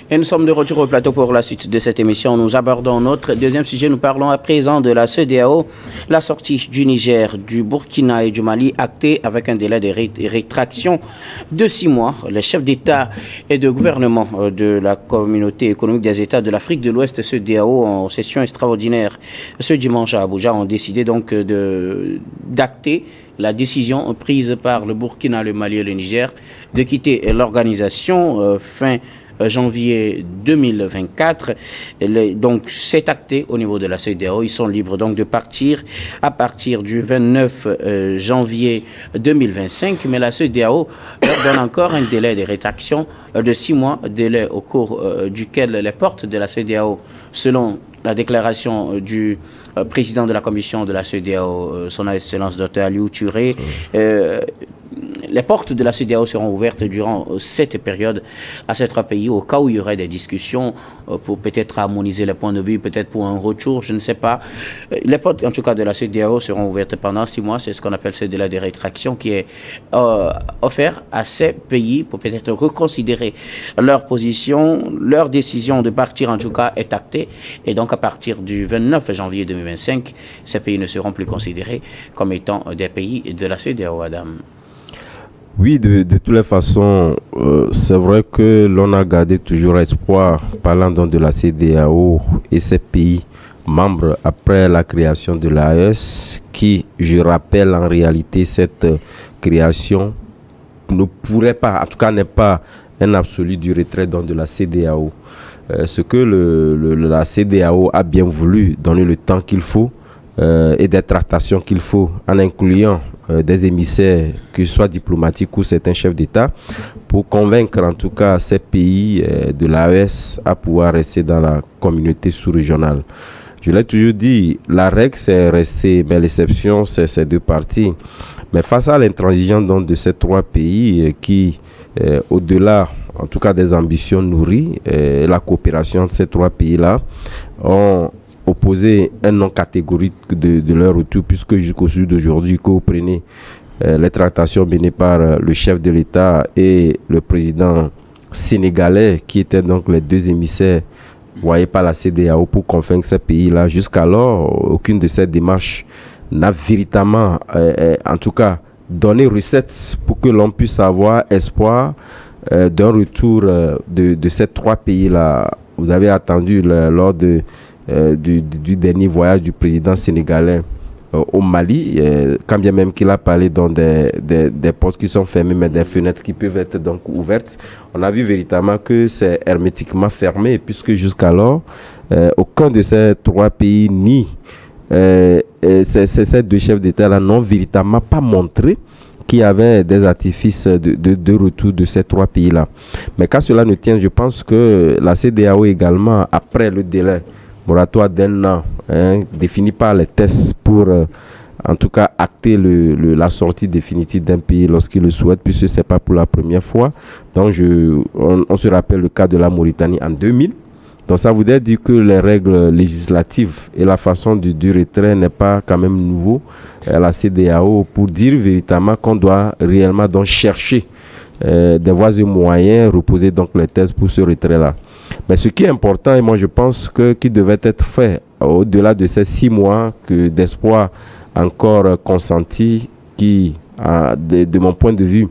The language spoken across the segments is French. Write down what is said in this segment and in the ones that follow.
Et nous sommes de retour au plateau pour la suite de cette émission. Nous abordons notre deuxième sujet. Nous parlons à présent de la CEDEAO, la sortie du Niger, du Burkina et du Mali actée avec un délai de rétraction de 6 mois. Les chefs d'État et de gouvernement de la communauté économique des États de l'Afrique de l'Ouest, CEDEAO, en session extraordinaire ce dimanche à Abuja, ont décidé donc d'acter la décision prise par le Burkina, le Mali et le Niger de quitter l'organisation fin janvier 2024. Donc, c'est acté au niveau de la CEDEAO. Ils sont libres donc de partir à partir du 29 janvier 2025. Mais la CEDEAO leur donne encore un délai de rétraction de 6 mois, délai au cours duquel les portes de la CEDEAO, selon la déclaration du président de la commission de la CEDEAO, son Excellence Dr Aliou Touré, les portes de la CEDEAO seront ouvertes durant cette période à ces 3 pays au cas où il y aurait des discussions pour peut-être harmoniser les points de vue, peut-être pour un retour, je ne sais pas. Les portes en tout cas de la CEDEAO seront ouvertes pendant 6 mois, c'est ce qu'on appelle ce délai de rétraction qui est offert à ces pays pour peut-être reconsidérer leur position, leur décision de partir en tout cas est actée et donc à partir du 29 janvier 2025, ces pays ne seront plus considérés comme étant des pays de la CEDEAO, Adam. Oui, de toutes les façons, c'est vrai que l'on a gardé toujours espoir, parlant donc de la CEDEAO et ses pays membres après la création de l'AES, qui, je rappelle en réalité, cette création ne pourrait pas, en tout cas n'est pas un absolu du retrait donc de la CEDEAO. Ce que la CEDEAO a bien voulu donner le temps qu'il faut et des tractations qu'il faut en incluant des émissaires, que ce soit diplomatiques ou certains chefs d'État, pour convaincre en tout cas ces pays de l'AES à pouvoir rester dans la communauté sous-régionale. Je l'ai toujours dit, la règle c'est rester, mais l'exception c'est ces 2 parties. Mais face à l'intransigeance donc de ces 3 pays qui, au-delà en tout cas des ambitions nourries, la coopération entre ces 3 pays-là ont opposer un non catégorique de leur retour, puisque jusqu'au jour d'aujourd'hui, que vous prenez les tractations menées par le chef de l'État et le président sénégalais, qui étaient donc les 2 émissaires voyés par la CEDEAO pour convaincre ces pays-là, jusqu'alors, aucune de ces démarches n'a véritablement, en tout cas, donné recette pour que l'on puisse avoir espoir d'un retour de ces 3 pays-là. Vous avez attendu lors du dernier voyage du président sénégalais au Mali, quand bien même qu'il a parlé dans des portes qui sont fermées, mais des fenêtres qui peuvent être donc ouvertes, on a vu véritablement que c'est hermétiquement fermé, puisque jusqu'alors, aucun de ces 3 pays, ni ces 2 chefs d'État-là, n'ont véritablement pas montré qu'il y avait des artifices de retour de ces 3 pays-là. Mais quand cela ne tient, je pense que la CEDEAO également, après le délai moratoire d'1 an, défini par les tests pour en tout cas acter la sortie définitive d'un pays lorsqu'il le souhaite, puisque ce n'est pas pour la première fois. Donc on se rappelle le cas de la Mauritanie en 2000. Donc ça voudrait dire que les règles législatives et la façon du retrait n'est pas quand même nouveau à la CEDEAO, pour dire véritablement qu'on doit réellement donc chercher des voies et moyens, reposer donc les tests pour ce retrait-là. Mais ce qui est important, et moi je pense qui devait être fait au-delà de ces 6 mois d'espoir encore consenti, qui, de mon point de vue,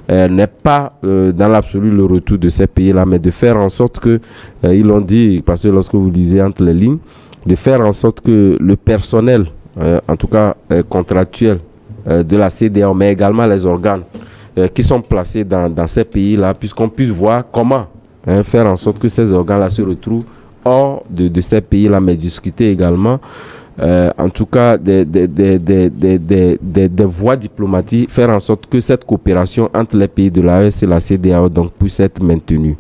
n'est pas dans l'absolu le retour de ces pays-là, mais de faire en sorte que, ils l'ont dit, parce que lorsque vous lisez entre les lignes, de faire en sorte que le personnel, en tout cas contractuel de la CEDEAO, mais également les organes qui sont placés dans ces pays-là, puisqu'on puisse voir comment faire en sorte que ces organes-là se retrouvent hors de ces pays-là, mais discuter également, en tout cas, des voies diplomatiques, faire en sorte que cette coopération entre les pays de l'AES et la CEDEAO donc puisse être maintenue.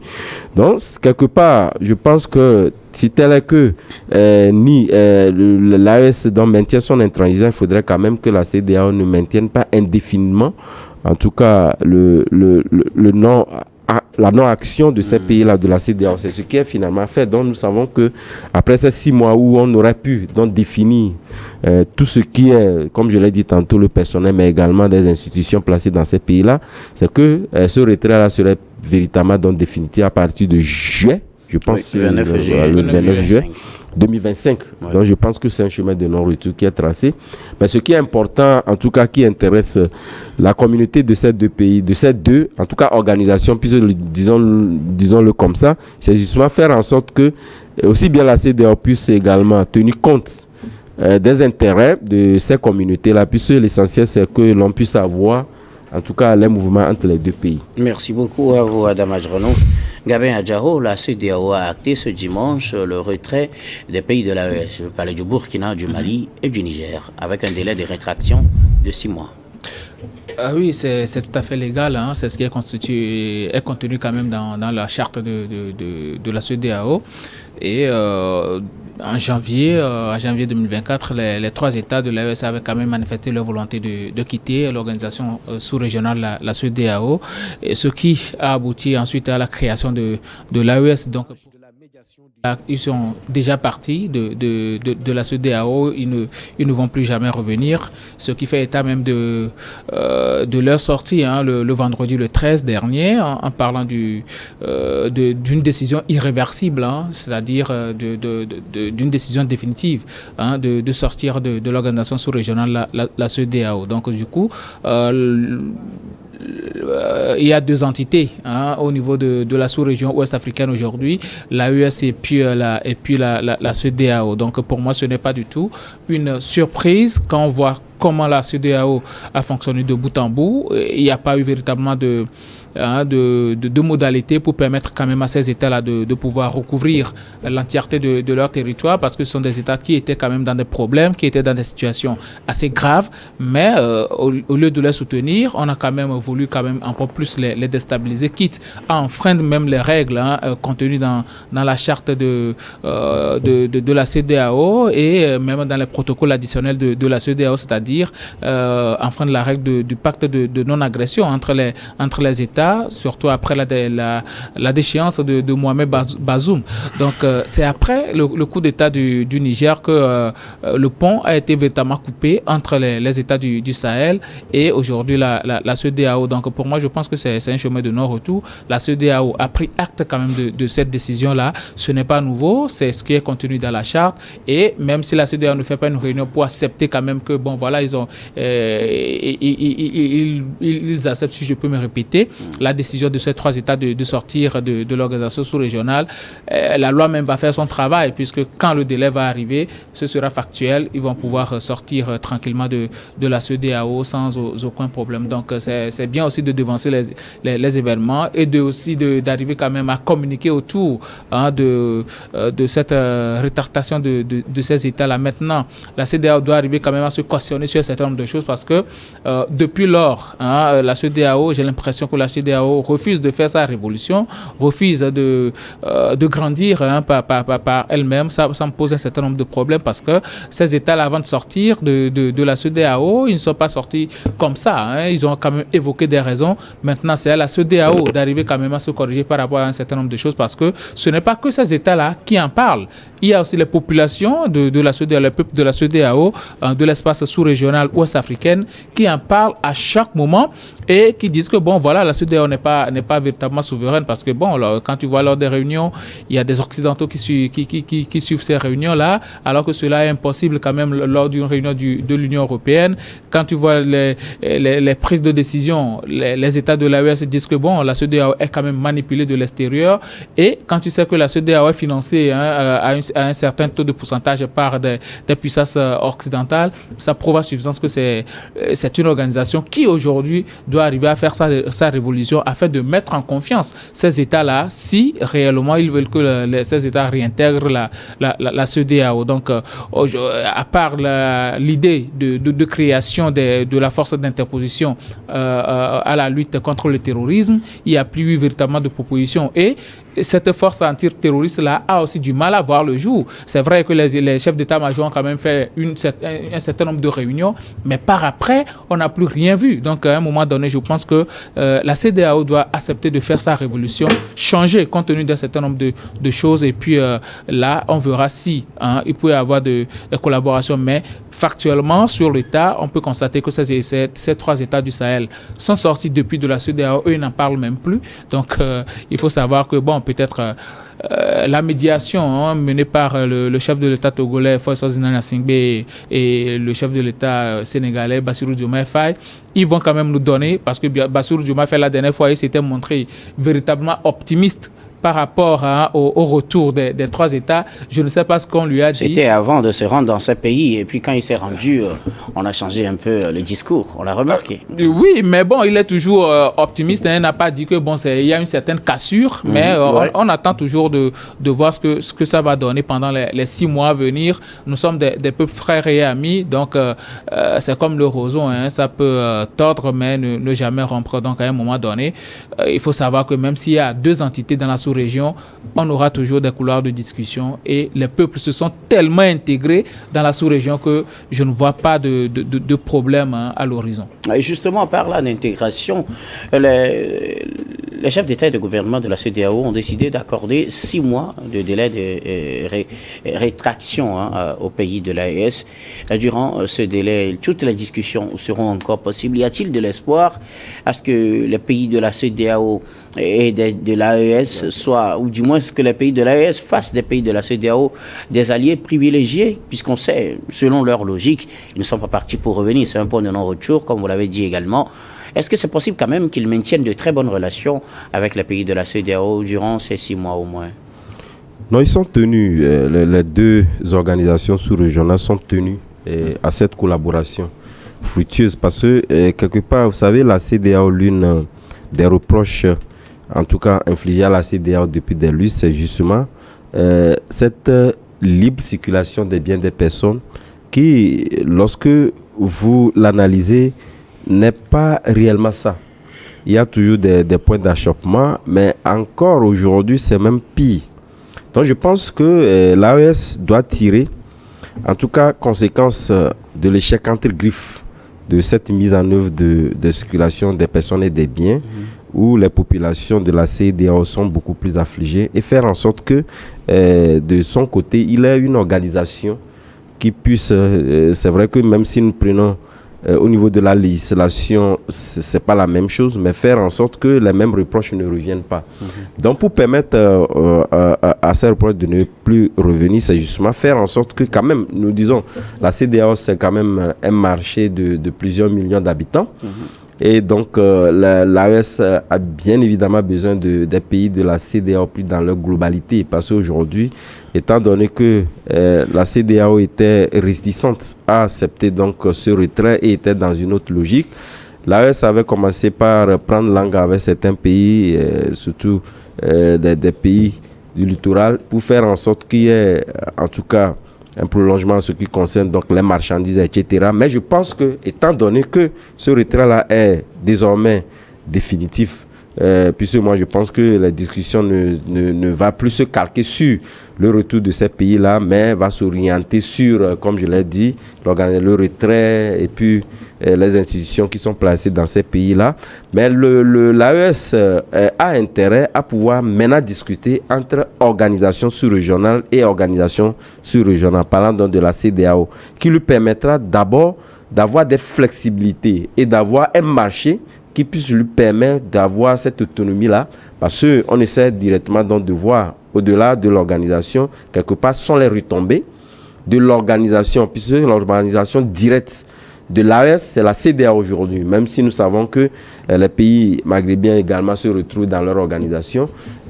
Donc, quelque part, je pense que si tel est que l'AES maintient son intransigeance, il faudrait quand même que la CEDEAO ne maintienne pas indéfiniment, en tout cas, la non-action de ces pays-là de la CEDEAO. C'est ce qui est finalement fait. Donc nous savons que après ces 6 mois où on aurait pu donc définir tout ce qui est, comme je l'ai dit tantôt, le personnel, mais également des institutions placées dans ces pays-là, c'est que ce retrait-là serait véritablement donc définitif à partir de juillet Je pense le 29 juillet. le 29 juillet 2025. Ouais. Donc je pense que c'est un chemin de non-retour qui est tracé. Mais ce qui est important, en tout cas qui intéresse la communauté de ces deux pays, de ces deux, en tout cas organisations, puisque disons-le comme ça, c'est justement faire en sorte que aussi bien la CEDEAO puisse également tenir compte des intérêts de ces communautés-là, puisque l'essentiel c'est que l'on puisse avoir en tout cas les mouvements entre les deux pays. Merci beaucoup à vous, Adam Ajrano. Gabin Adjaro, la CEDEAO a acté ce dimanche le retrait des pays de l'AES, le palais du Burkina, du Mali et du Niger, avec un délai de rétraction de 6 mois. Ah oui, c'est tout à fait légal, hein. C'est ce qui est contenu quand même dans la charte de la CEDEAO. Et en janvier 2024, les 3 États de l'AES avaient quand même manifesté leur volonté de quitter l'organisation sous-régionale, la CEDEAO, et ce qui a abouti ensuite à la création de l'AES. Donc, ils sont déjà partis de la CEDEAO, ils ne vont plus jamais revenir, ce qui fait état même de leur sortie, hein, le vendredi le 13 dernier, en parlant d'une décision irréversible, hein, c'est-à-dire d'une décision définitive, hein, de sortir de l'organisation sous-régionale, la CEDEAO. Donc du coup, il y a 2 entités, hein, au niveau de la sous-région ouest-africaine aujourd'hui, l'AES et puis la CEDEAO. Donc pour moi, ce n'est pas du tout une surprise quand on voit comment la CEDEAO a fonctionné de bout en bout. Il n'y a pas eu véritablement de modalités pour permettre quand même à ces États-là de pouvoir recouvrir l'entièreté de leur territoire, parce que ce sont des États qui étaient quand même dans des problèmes, qui étaient dans des situations assez graves, mais au lieu de les soutenir, on a quand même voulu quand même un peu plus les déstabiliser, quitte à enfreindre même les règles, hein, contenues dans la charte de la CEDEAO et même dans les protocoles additionnels de la CEDEAO, c'est-à-dire enfreindre la règle du pacte de non-agression entre les États, surtout après la déchéance de Mohamed Bazoum. Donc c'est après le coup d'État du Niger que le pont a été véritablement coupé entre les États du Sahel et aujourd'hui la CEDEAO. Donc pour moi, je pense que c'est un chemin de non-retour. La CEDEAO a pris acte quand même de cette décision-là. Ce n'est pas nouveau, c'est ce qui est contenu dans la charte, et même si la CEDEAO ne fait pas une réunion pour accepter quand même que bon voilà, ils acceptent, si je peux me répéter, la décision de ces 3 États de sortir de l'organisation sous-régionale. La loi même va faire son travail, puisque quand le délai va arriver, ce sera factuel. Ils vont pouvoir sortir tranquillement de la CEDEAO sans aucun problème. Donc c'est bien aussi de devancer les événements et d'arriver quand même à communiquer autour, hein, de cette rétractation de ces États-là. Maintenant, la CEDEAO doit arriver quand même à se cautionner sur un certain nombre de choses, parce que depuis lors, hein, la CEDEAO, j'ai l'impression que la CEDEAO refuse de faire sa révolution, refuse de grandir, hein, par elle-même. Ça me pose un certain nombre de problèmes, parce que ces États-là, avant de sortir de la CEDEAO, ils ne sont pas sortis comme ça, hein. Ils ont quand même évoqué des raisons. Maintenant, c'est à la CEDEAO d'arriver quand même à se corriger par rapport à un certain nombre de choses, parce que ce n'est pas que ces États-là qui en parlent. Il y a aussi les populations de la CEDEAO, le peuple de la CEDEAO, de l'espace sous-régional ouest-africaine, qui en parlent à chaque moment et qui disent que bon voilà, la CEDEAO n'est pas véritablement souveraine, parce que bon, alors, quand tu vois lors des réunions, il y a des Occidentaux qui suivent ces réunions-là, alors que cela est impossible quand même lors d'une réunion de l'Union européenne. Quand tu vois les prises de décision, les États de l'AES disent que bon, la CEDEAO est quand même manipulée de l'extérieur, et quand tu sais que la CEDEAO est financée, hein, à un certain taux de pourcentage par des puissances occidentales, ça prouve à suffisance que c'est une organisation qui aujourd'hui doit arriver à faire sa révolution, afin de mettre en confiance ces États-là, si réellement ils veulent que ces États réintègrent la CEDEAO. Donc, à part l'idée de création de la force d'interposition à la lutte contre le terrorisme, il n'y a plus eu véritablement de propositions. Et cette force antiterroriste-là a aussi du mal à voir le jour. C'est vrai que les chefs d'état-major ont quand même fait un certain nombre de réunions, mais par après, on n'a plus rien vu. Donc, à un moment donné, je pense que la CEDEAO doit accepter de faire sa révolution, changer compte tenu d'un certain nombre de choses, et puis là, on verra si, hein, il peut y avoir des collaborations, mais factuellement, sur l'État, on peut constater que ces 3 États du Sahel sont sortis depuis de la CEDEAO. Eux, ils n'en parlent même plus. Donc, il faut savoir que, bon, peut-être la médiation menée par le chef de l'État togolais, Faustin Nassingbe, et le chef de l'État sénégalais, Bassirou Diomaye Faye, ils vont quand même nous donner, parce que Bassirou Diomaye Faye, la dernière fois, il s'était montré véritablement optimiste par rapport au retour des 3 États. Je ne sais pas ce qu'on lui a dit. C'était avant de se rendre dans ce pays, et puis quand il s'est rendu, on a changé un peu le discours, on l'a remarqué. Oui, mais bon, il est toujours optimiste, il n'a pas dit que bon, il y a une certaine cassure, mais on attend toujours de voir ce que ça va donner pendant les 6 mois à venir. Nous sommes des peuples frères et amis, donc c'est comme le roseau, ça peut tordre, mais ne jamais rompre. Donc à un moment donné, il faut savoir que même s'il y a 2 entités dans la sous-région, on aura toujours des couloirs de discussion, et les peuples se sont tellement intégrés dans la sous-région que je ne vois pas de problème à l'horizon. Et justement, par là d'intégration, les chefs d'État et de gouvernement de la CEDEAO ont décidé d'accorder 6 mois de délai de rétraction au pays de l'AES. Durant ce délai, toutes les discussions seront encore possibles. Y a-t-il de l'espoir à ce que les pays de la CEDEAO et de l'AES soient, ou du moins que les pays de l'AES fassent des pays de la CEDEAO des alliés privilégiés, puisqu'on sait, selon leur logique, ils ne sont pas partis pour revenir. C'est un point de non-retour, comme vous l'avez dit également. Est-ce que c'est possible quand même qu'ils maintiennent de très bonnes relations avec les pays de la CEDEAO durant ces 6 mois au moins? Non, ils sont tenus, les 2 organisations sous-régionales sont tenues à cette collaboration fructueuse, parce que quelque part, vous savez, la CEDEAO, l'une des reproches, en tout cas infligés à la CEDEAO depuis des lustres, c'est justement cette libre circulation des biens des personnes qui, lorsque vous l'analysez, n'est pas réellement ça. Il y a toujours des points d'achoppement, mais encore aujourd'hui, c'est même pire. Donc je pense que l'AES doit tirer, en tout cas, conséquence de l'échec entre griffes de cette mise en œuvre de circulation des personnes et des biens, où les populations de la CEDEAO sont beaucoup plus affligées, et faire en sorte que, de son côté, il ait une organisation qui puisse, c'est vrai que même si nous prenons au niveau de la législation, c'est pas la même chose, mais faire en sorte que les mêmes reproches ne reviennent pas. Donc pour permettre à ces reproches de ne plus revenir, c'est justement faire en sorte que quand même, nous disons, la CEDEAO c'est quand même un marché de plusieurs millions d'habitants. Et donc, l'AES a bien évidemment besoin des pays de la CEDEAO plus dans leur globalité. Parce qu'aujourd'hui, étant donné que la CEDEAO était réticente à accepter donc ce retrait et était dans une autre logique, l'AES avait commencé par prendre langue avec certains pays, surtout des pays du littoral, pour faire en sorte qu'il y ait, en tout cas, un prolongement en ce qui concerne donc les marchandises, etc. Mais je pense que, étant donné que ce retrait-là est désormais définitif, puisque moi je pense que la discussion ne va plus se calquer sur le retour de ces pays-là, mais va s'orienter sur, comme je l'ai dit, le retrait et puis les institutions qui sont placées dans ces pays-là. Mais l'AES a intérêt à pouvoir maintenant discuter entre organisations sous-régionales et organisations sous-régionales, parlant donc de la CEDEAO, qui lui permettra d'abord d'avoir des flexibilités et d'avoir un marché qui puisse lui permettre d'avoir cette autonomie-là, parce qu'on essaie directement donc de voir au-delà de l'organisation, quelque part, sont les retombées de l'organisation, puisque l'organisation directe de l'AES, c'est la CEDEAO aujourd'hui, même si nous savons que les pays maghrébiens également se retrouvent dans leur organisation.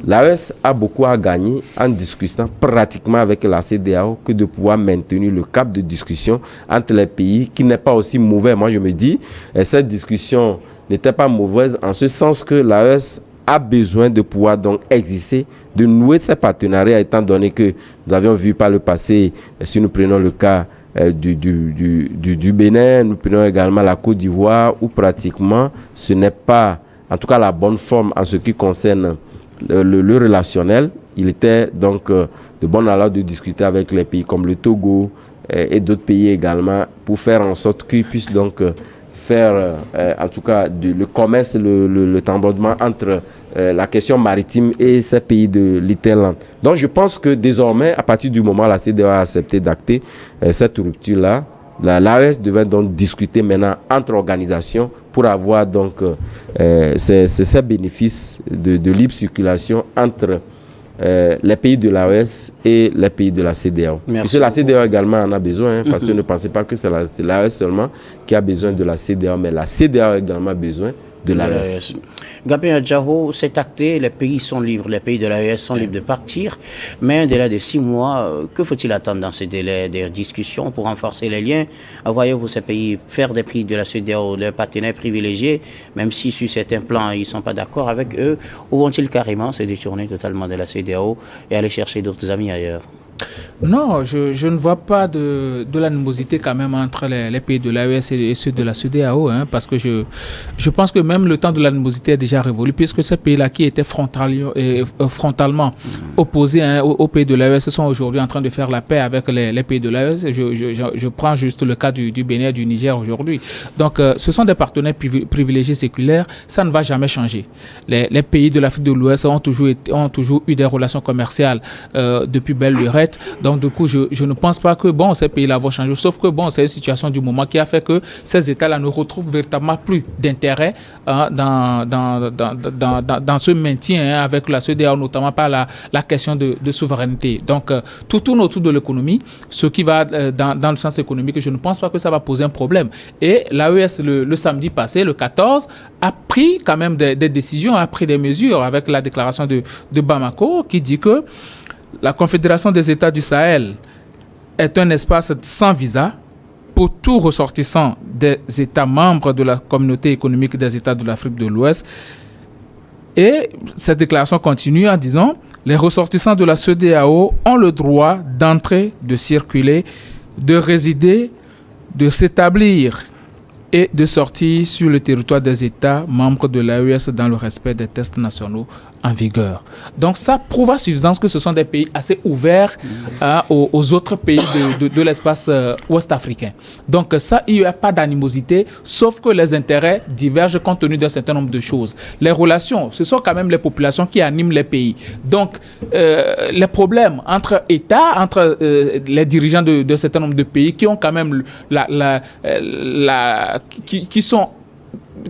L'AES a beaucoup à gagner en discutant pratiquement avec la CEDEAO que de pouvoir maintenir le cap de discussion entre les pays, qui n'est pas aussi mauvais. Moi, je me dis, cette discussion n'était pas mauvaise en ce sens que l'AES a besoin de pouvoir donc exister, de nouer ces partenariats, étant donné que nous avions vu par le passé, si nous prenons le cas du Bénin, nous prenons également la Côte d'Ivoire, où pratiquement ce n'est pas, en tout cas la bonne forme en ce qui concerne le relationnel. Il était donc de bon aloi de discuter avec les pays comme le Togo et d'autres pays également, pour faire en sorte qu'ils puissent donc faire en tout cas le commerce, le tambordement entre la question maritime et ces pays de l'Italie. Donc je pense que désormais, à partir du moment où la CEDEAO a accepté d'acter cette rupture-là, L'AES devait donc discuter maintenant entre organisations pour avoir donc ces bénéfices de libre circulation entre les pays de l'AES et les pays de la CEDEAO. Puisque la CEDEAO également en a besoin, parce que ne pensez pas que c'est l'AES seulement qui a besoin de la CEDEAO, mais la CEDEAO a également besoin de l'AES. Gabriel Adjao, c'est acté, les pays sont libres, les pays de l'AES sont libres de partir, mais un délai de 6 mois, que faut-il attendre dans ce délai de discussion pour renforcer les liens? Voyez-vous ces pays faire des pays de la CEDEAO leurs partenaires privilégiés, même si sur certains plans ils ne sont pas d'accord avec eux, ou vont-ils carrément se détourner totalement de la CEDEAO et aller chercher d'autres amis ailleurs? Non, je ne vois pas de l'animosité quand même entre les pays de l'AES et ceux de la CEDEAO, parce que je pense que même le temps de l'animosité est déjà révolu, puisque ces pays-là qui étaient frontalement opposés aux pays de l'AES sont aujourd'hui en train de faire la paix avec les pays de l'AES. Je prends juste le cas du Bénin et du Niger aujourd'hui. Donc, ce sont des partenaires privilégiés séculaires, ça ne va jamais changer. Les pays de l'Afrique de l'Ouest ont toujours eu des relations commerciales depuis belle lurette. Donc, du coup, je ne pense pas que ces pays-là vont changer. Sauf que, c'est une situation du moment qui a fait que ces États-là ne retrouvent véritablement plus d'intérêt dans ce maintien avec la CEDEAO, notamment par la question de souveraineté. Donc, tout tourne autour de l'économie. Ce qui va dans le sens économique, je ne pense pas que ça va poser un problème. Et l'AES, le samedi passé, le 14, a pris quand même des décisions, a pris des mesures avec la déclaration de Bamako qui dit que la Confédération des États du Sahel est un espace sans visa pour tout ressortissant des États membres de la communauté économique des États de l'Afrique de l'Ouest. Et cette déclaration continue en disant « Les ressortissants de la CEDEAO ont le droit d'entrer, de circuler, de résider, de s'établir et de sortir sur le territoire des États membres de l'AES dans le respect des tests nationaux en vigueur. » Donc ça prouve à suffisance que ce sont des pays assez ouverts aux autres pays de l'espace ouest-africain. Donc ça, il n'y a pas d'animosité, sauf que les intérêts divergent compte tenu d'un certain nombre de choses. Les relations, ce sont quand même les populations qui animent les pays. Donc les problèmes entre États, entre les dirigeants d'un certain nombre de pays qui ont quand même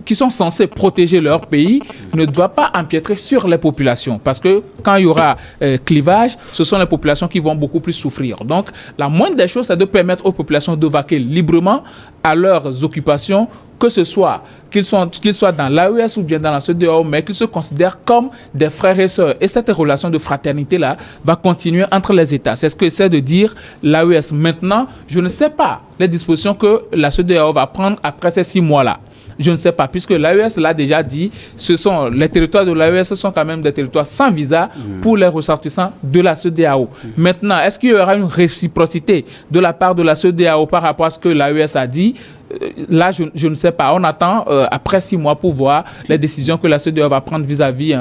qui sont censés protéger leur pays ne doivent pas empiétrer sur les populations. Parce que quand il y aura clivage, ce sont les populations qui vont beaucoup plus souffrir. Donc, la moindre des choses, c'est de permettre aux populations de vaquer librement à leurs occupations, que ce soit qu'ils soient dans l'AES ou bien dans la CEDEAO, mais qu'ils se considèrent comme des frères et sœurs. Et cette relation de fraternité-là va continuer entre les États. C'est ce que essaie de dire l'AES. Maintenant, je ne sais pas les dispositions que la CEDEAO va prendre après ces 6 mois-là. Je ne sais pas, puisque l'AES l'a déjà dit, les territoires de l'AES sont quand même des territoires sans visa pour les ressortissants de la CEDEAO. Maintenant, est-ce qu'il y aura une réciprocité de la part de la CEDEAO par rapport à ce que l'AES a dit? Là, je ne sais pas. On attend après 6 mois pour voir les décisions que la CEDEAO va prendre vis-à-vis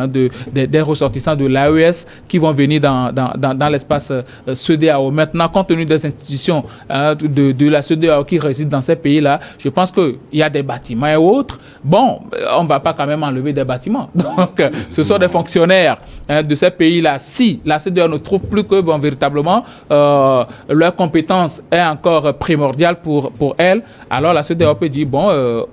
des ressortissants de l'AES qui vont venir dans l'espace CEDEAO. Maintenant, compte tenu des institutions de la CEDEAO qui résident dans ces pays-là, je pense qu'il y a des bâtiments et autres. Bon, on ne va pas quand même enlever des bâtiments. Donc, ce sont des fonctionnaires de ces pays-là. Si la CEDEAO ne trouve plus que véritablement leur compétence est encore primordiale pour elle, alors la CEDEAO peut dire,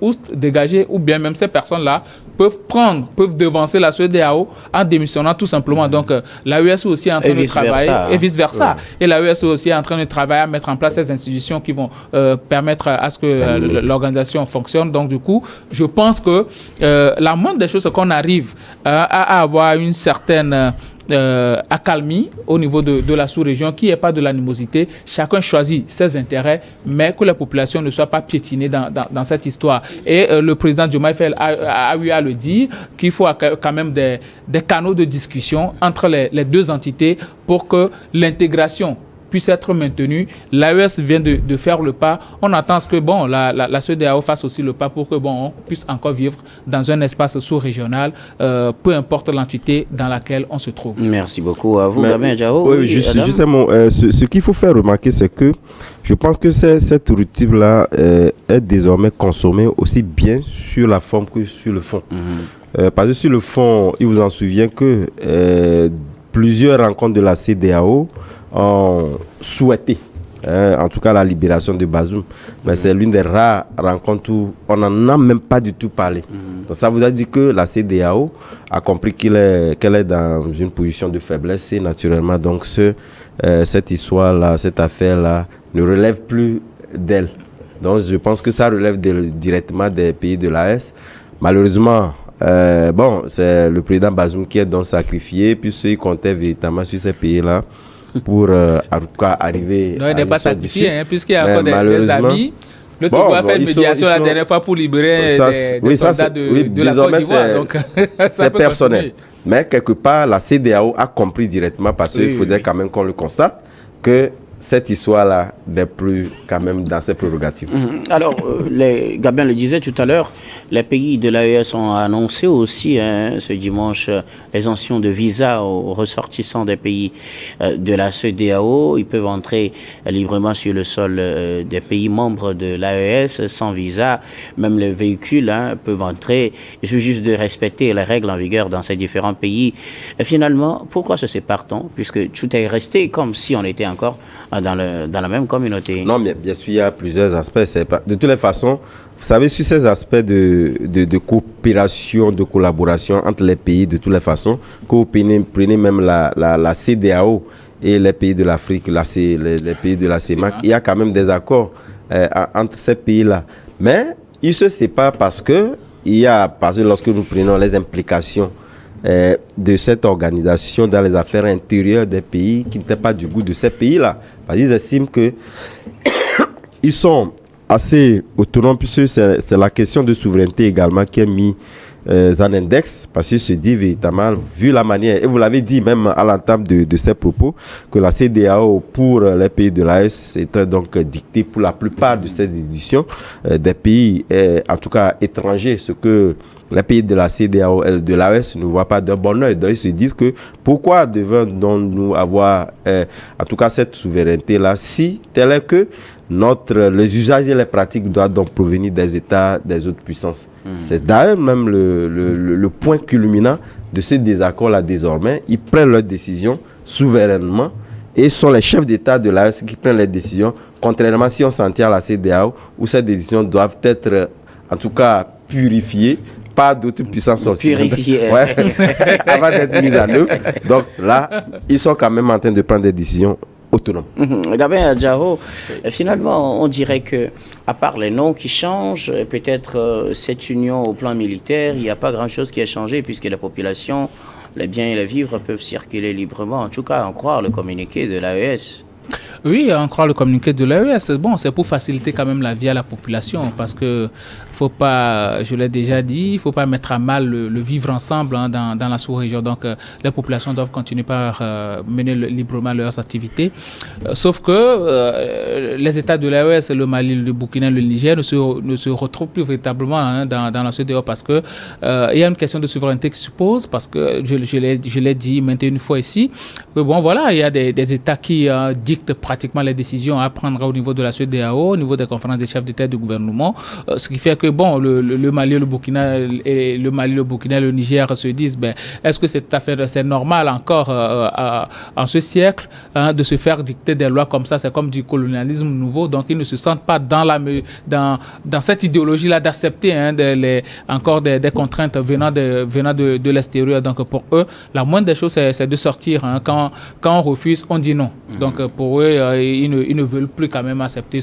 oust, dégager, ou bien même ces personnes-là peuvent devancer la CEDEAO en démissionnant tout simplement. Donc, l'AES aussi est en train de travailler, et vice-versa. Ouais. Et l'AES aussi est en train de travailler à mettre en place ces institutions qui vont permettre à ce que l'organisation fonctionne. Donc, du coup, je pense que la moindre des choses, c'est qu'on arrive à avoir une certaine accalmie au niveau de la sous-région, qu'il n'y ait pas de l'animosité, chacun choisit ses intérêts, mais que la population ne soit pas piétinée dans cette histoire. Et le président Diomaye Faye a eu à le dire, qu'il faut quand même des canaux de discussion entre les deux entités pour que l'intégration puisse être maintenue. L'AES vient de faire le pas. On attend que la CEDEAO fasse aussi le pas pour que on puisse encore vivre dans un espace sous-régional, peu importe l'entité dans laquelle on se trouve. Merci beaucoup à vous, Gabriel Adjao. Oui, justement, ce qu'il faut faire remarquer, c'est que je pense que cette nourriture-là est désormais consommée aussi bien sur la forme que sur le fond. Parce que sur le fond, il vous en souvient que plusieurs rencontres de la CEDEAO ont souhaité en tout cas la libération de Bazoum. Mais c'est l'une des rares rencontres où on n'en a même pas du tout parlé. Donc ça vous a dit que la CEDEAO a compris qu'elle est dans une position de faiblesse et naturellement donc cette histoire-là, cette affaire-là ne relève plus d'elle. Donc je pense que ça relève directement des pays de l'AES. Malheureusement, c'est le président Bazoum qui est donc sacrifié, puisqu'il comptait véritablement sur ces pays-là pour en tout cas arriver non, il n'est pas sacrifié, puisqu'il y a encore des amis. Le Togo a fait une médiation la dernière fois pour libérer des soldats de la Côte d'Ivoire. Donc, c'est personnel. Mais quelque part, la CEDEAO a compris directement, parce qu'il faudrait quand même qu'on le constate, que cette histoire-là n'est plus quand même dans ses prérogatives. Alors, Gabin le disait tout à l'heure, les pays de l'AES ont annoncé aussi ce dimanche l'exemption de visa aux ressortissants des pays de la CEDEAO. Ils peuvent entrer librement sur le sol des pays membres de l'AES sans visa. Même les véhicules peuvent entrer. Il suffit juste de respecter les règles en vigueur dans ces différents pays. Et finalement, pourquoi se sépare-t-on? Puisque tout est resté comme si on était encore dans la même communauté. Non, mais bien sûr, il y a plusieurs aspects. De toutes les façons, vous savez, sur ces aspects de coopération, de collaboration entre les pays, de toutes les façons, que vous prenez même la CEDEAO et les pays de l'Afrique, les pays de la CEMAC, il y a quand même des accords entre ces pays-là. Mais ils se séparent parce que lorsque nous prenons les implications de cette organisation dans les affaires intérieures des pays qui n'étaient pas du goût de ces pays-là. Parce qu'ils estiment qu'ils sont assez autonomes, puisque c'est la question de souveraineté également qui est mise en index, parce qu'ils se disent véritablement, vu la manière, et vous l'avez dit même à l'entame de ces propos, que la CEDEAO pour les pays de l'AES était donc dictée pour la plupart de ces éditions des pays, en tout cas étrangers, ce que les pays de la CEDEAO et de l'AES ne voient pas d'un bon oeil. Donc ils se disent que pourquoi devons-nous avoir en tout cas cette souveraineté-là si tel est que les usages et les pratiques doivent donc provenir des États, des autres puissances. C'est d'ailleurs même le point culminant de ce désaccord-là désormais. Ils prennent leurs décisions souverainement et sont les chefs d'État de l'AES qui prennent les décisions, contrairement si on s'en tient à la CEDEAO, où ces décisions doivent être en tout cas purifiées pas d'autres puissances aussi. Ouais, avant d'être mises en œuvre. Donc là, ils sont quand même en train de prendre des décisions autonomes. Gabin Adjaro, finalement, on dirait que, à part les noms qui changent, peut-être cette union au plan militaire, il n'y a pas grand-chose qui a changé puisque la population, les biens et les vivres peuvent circuler librement. En tout cas, en croire le communiqué de l'AES. Oui, en croire le communiqué de l'AES, bon, c'est pour faciliter quand même la vie à la population, parce que faut pas, je l'ai déjà dit, il faut pas mettre à mal le vivre ensemble dans la sous-région. Donc, les populations doivent continuer par mener librement leurs activités. Sauf que les États de l'AES, le Mali, le Burkina, le Niger ne se retrouvent plus véritablement dans la CEDEAO, parce que il y a une question de souveraineté qui se pose, parce que je l'ai dit maintes une fois ici, que bon, voilà, il y a des États qui dictent pratiquement les décisions à prendre au niveau de la CEDEAO, au niveau des conférences des chefs d'État et de gouvernement, ce qui fait que bon, le Mali, le Burkina et le Niger se disent, ben, est-ce que cette affaire, c'est normal encore en ce siècle de se faire dicter des lois comme ça? C'est comme du colonialisme nouveau, donc ils ne se sentent pas dans cette idéologie-là d'accepter encore des contraintes venant de l'extérieur. Donc pour eux, la moindre des choses, c'est de sortir. Quand on refuse, on dit non. Donc pour eux, ils ne veulent plus quand même accepter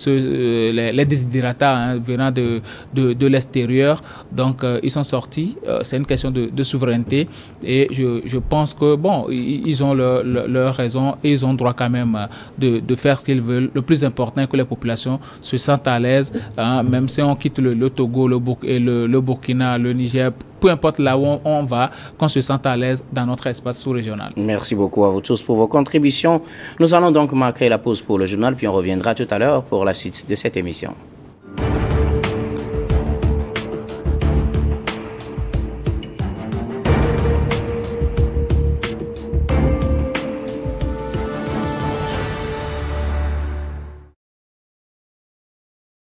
les desiderata venant de l'extérieur. Donc ils sont sortis. C'est une question de souveraineté, et je pense que bon, ils ont leur raison, et ils ont droit quand même de faire ce qu'ils veulent. Le plus important est que les populations se sentent à l'aise, même si on quitte le Togo, le Burkina, le Niger, peu importe là où on va, qu'on se sente à l'aise dans notre espace sous-régional. Merci beaucoup à vous tous pour vos contributions. Nous allons donc marquer la pause pour le journal, puis on reviendra tout à l'heure pour la suite de cette émission.